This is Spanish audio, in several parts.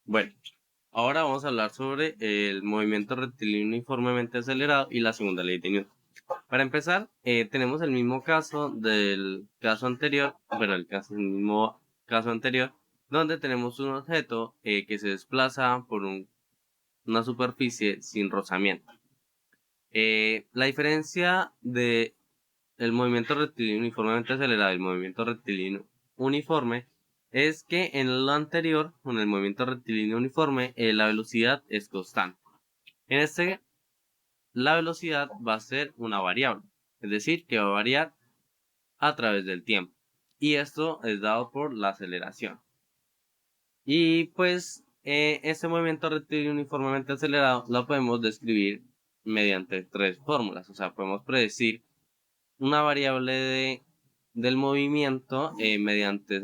Bueno, ahora vamos a hablar sobre el movimiento rectilíneo uniformemente acelerado y la segunda ley de Newton. Para empezar, tenemos el mismo caso del caso anterior, bueno, el mismo caso anterior, donde tenemos un objeto que se desplaza por una superficie sin rozamiento. La diferencia de el movimiento rectilíneo uniformemente acelerado y el movimiento rectilíneo uniforme es que en lo anterior, con el movimiento rectilíneo uniforme, la velocidad es constante. En este, la velocidad va a ser una variable, es decir, que va a variar a través del tiempo. Y esto es dado por la aceleración. Y pues este movimiento rectilíneo uniformemente acelerado lo podemos describir mediante tres fórmulas. O sea, podemos predecir una variable del movimiento mediante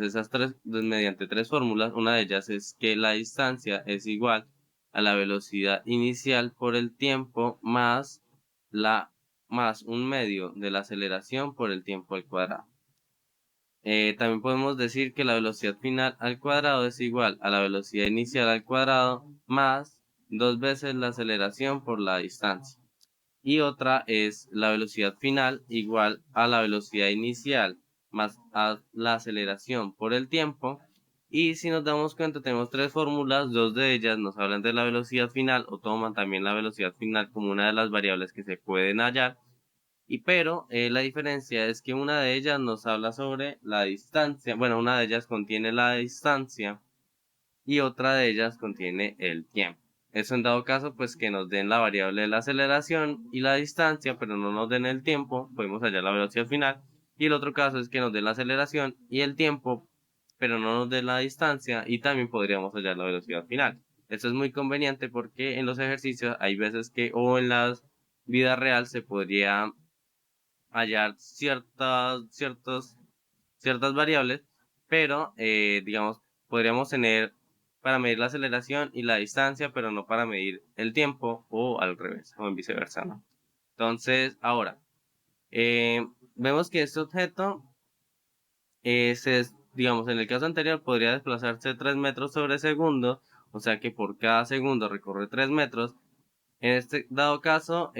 tres fórmulas. Una de ellas es que la distancia es igual a la velocidad inicial por el tiempo más un medio de la aceleración por el tiempo al cuadrado. También podemos decir que la velocidad final al cuadrado es igual a la velocidad inicial al cuadrado más dos veces la aceleración por la distancia. Y otra es la velocidad final igual a la velocidad inicial más a la aceleración por el tiempo. Y si nos damos cuenta, tenemos tres fórmulas, dos de ellas nos hablan de la velocidad final o toman también la velocidad final como una de las variables que se pueden hallar. Pero la diferencia es que una de ellas nos habla sobre la distancia, bueno, una de ellas contiene la distancia y otra de ellas contiene el tiempo. Eso en dado caso, pues que nos den la variable de la aceleración y la distancia, pero no nos den el tiempo, podemos hallar la velocidad final. Y el otro caso es que nos den la aceleración y el tiempo, pero no nos den la distancia y también podríamos hallar la velocidad final. Esto es muy conveniente porque en los ejercicios hay veces que o en la vida real se podría hallar ciertas variables, pero digamos, podríamos tener para medir la aceleración y la distancia, pero no para medir el tiempo o al revés, o en viceversa, ¿no? Entonces, ahora, vemos que este objeto, digamos, en el caso anterior podría desplazarse 3 metros sobre segundo, o sea que por cada segundo recorre 3 metros. En este dado caso,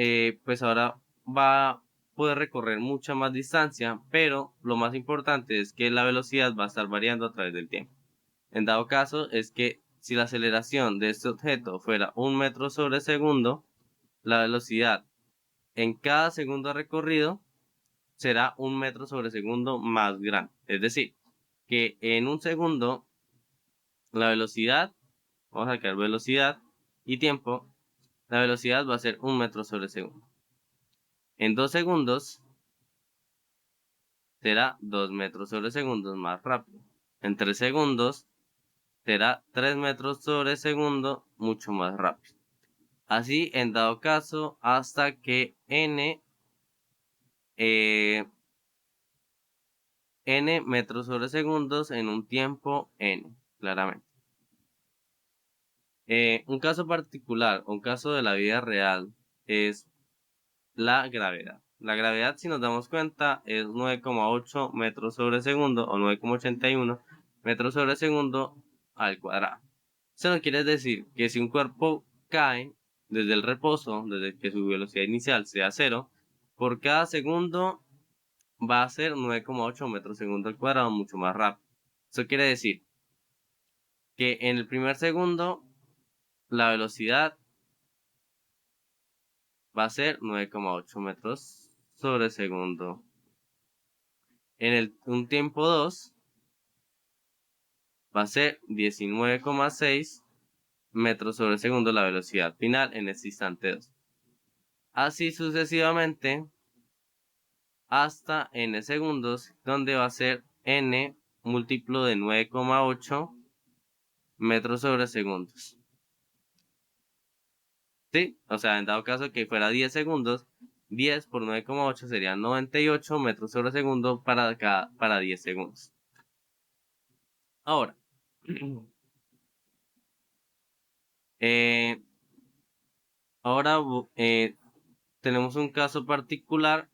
pues ahora va a poder recorrer mucha más distancia, pero lo más importante es que la velocidad va a estar variando a través del tiempo. En dado caso, es que si la aceleración de este objeto fuera 1 metro sobre segundo, la velocidad en cada segundo recorrido será 1 metro sobre segundo más grande. Es decir, que en un segundo la velocidad, vamos a sacar velocidad y tiempo, la velocidad va a ser 1 metro sobre segundo. En 2 segundos será 2 metros sobre segundo más rápido. En 3 segundos será 3 metros sobre segundo mucho más rápido. Así, en dado caso, hasta que eh, n metros sobre segundos en un tiempo n, claramente. Un caso particular, un caso de la vida real, es la gravedad. La gravedad, si nos damos cuenta, es 9,8 metros sobre segundo o 9,81 metros sobre segundo al cuadrado. Eso no quiere decir que si un cuerpo cae desde el reposo, desde que su velocidad inicial sea cero, por cada segundo va a ser 9,8 metros segundo al cuadrado mucho más rápido. Eso quiere decir que en el primer segundo la velocidad va a ser 9,8 metros sobre segundo. Un tiempo 2 va a ser 19,6 metros sobre segundo la velocidad final en este instante 2. Así sucesivamente hasta n segundos, donde va a ser n múltiplo de 9,8 metros sobre segundos. ¿Sí? O sea, en dado caso que fuera 10 segundos, 10 por 9,8 serían 98 metros sobre segundo para 10 segundos. Ahora, eh, ahora tenemos un caso particular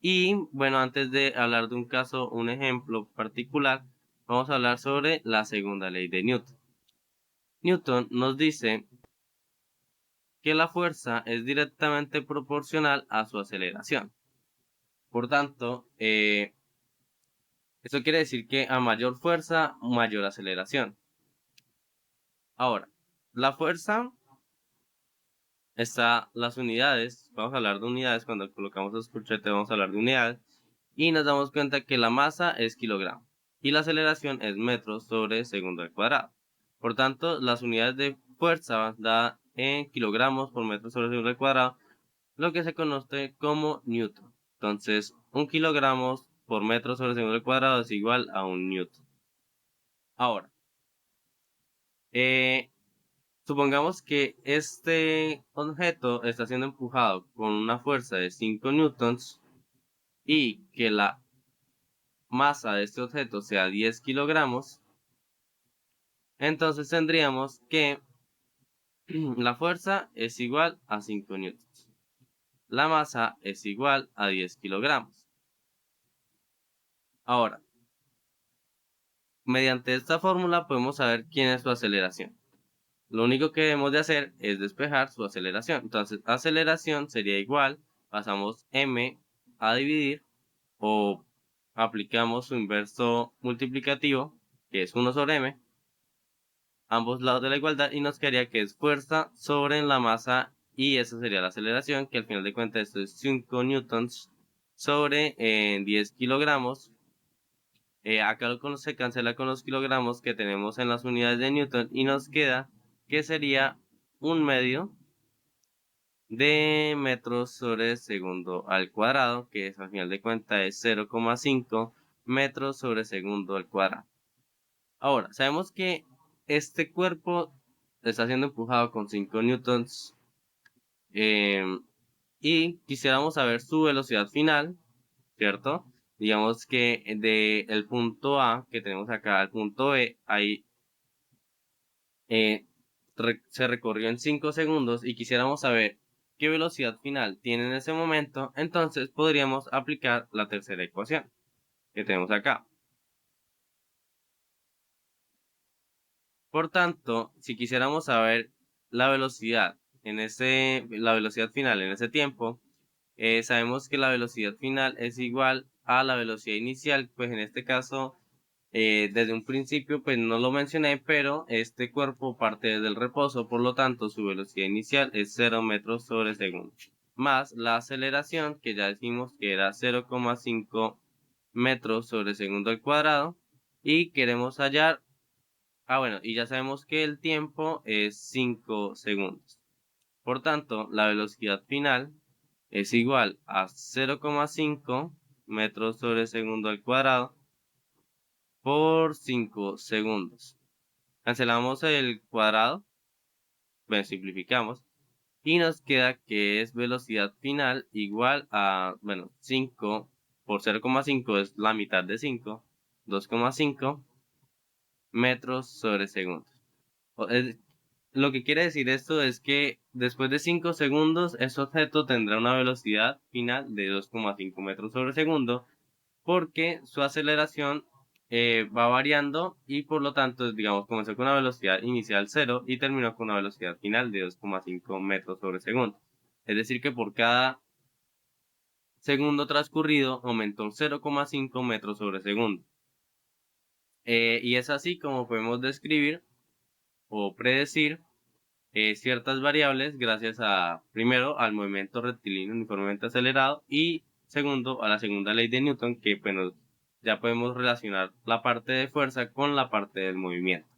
y bueno, antes de hablar de un caso, un ejemplo particular, vamos a hablar sobre la segunda ley de Newton. Newton nos dice que la fuerza es directamente proporcional a su aceleración. Por tanto, eso quiere decir que a mayor fuerza, mayor aceleración. Ahora, la fuerza está las unidades, vamos a hablar de unidades, cuando colocamos los corchetes vamos a hablar de unidades, y nos damos cuenta que la masa es kilogramo y la aceleración es metros sobre segundo al cuadrado. Por tanto, las unidades de fuerza da en kilogramos por metro sobre segundo al cuadrado, lo que se conoce como newton. Entonces, un kilogramo por metro sobre segundo al cuadrado es igual a un newton. Ahora, supongamos que este objeto está siendo empujado con una fuerza de 5 newtons y que la masa de este objeto sea 10 kilogramos. Entonces tendríamos que la fuerza es igual a 5 newtons. La masa es igual a 10 kilogramos. Ahora, mediante esta fórmula podemos saber quién es su aceleración. Lo único que debemos de hacer es despejar su aceleración. Entonces, aceleración sería igual, pasamos m a dividir o aplicamos su inverso multiplicativo, que es 1 sobre m, ambos lados de la igualdad, y nos quedaría que es fuerza sobre la masa, y esa sería la aceleración, que al final de cuentas esto es 5 newtons sobre 10 kilogramos. Acá se cancela con los kilogramos que tenemos en las unidades de newton y nos queda que sería un medio de metros sobre segundo al cuadrado, que es, al final de cuentas es 0,5 metros sobre segundo al cuadrado. Ahora, sabemos que este cuerpo está siendo empujado con 5 newtons y quisiéramos saber su velocidad final, ¿cierto? Digamos que de el punto A que tenemos acá al punto B, ahí se recorrió en 5 segundos y quisiéramos saber qué velocidad final tiene en ese momento, entonces podríamos aplicar la tercera ecuación que tenemos acá. Por tanto, si quisiéramos saber la velocidad la velocidad final en ese tiempo, sabemos que la velocidad final es igual a la velocidad inicial, pues en este caso, desde un principio, pues no lo mencioné, pero este cuerpo parte desde el reposo, por lo tanto, su velocidad inicial es 0 metros sobre segundo, más la aceleración, que ya decimos que era 0,5 metros sobre segundo al cuadrado, y queremos hallar. Bueno, y ya sabemos que el tiempo es 5 segundos. Por tanto, la velocidad final es igual a 0,5 metros sobre segundo al cuadrado por 5 segundos. Cancelamos el cuadrado, bueno, simplificamos, y nos queda que es velocidad final igual a, bueno, 5 por 0,5 es la mitad de 5, 2,5 metros sobre segundo. Lo que quiere decir esto es que después de 5 segundos, ese objeto tendrá una velocidad final de 2,5 metros sobre segundo, porque su aceleración va variando y por lo tanto, digamos, comenzó con una velocidad inicial 0 y terminó con una velocidad final de 2,5 metros sobre segundo. Es decir, que por cada segundo transcurrido aumentó 0,5 metros sobre segundo. Y es así como podemos describir o predecir ciertas variables gracias primero, al movimiento rectilíneo uniformemente acelerado y segundo, a la segunda ley de Newton, que bueno, ya podemos relacionar la parte de fuerza con la parte del movimiento.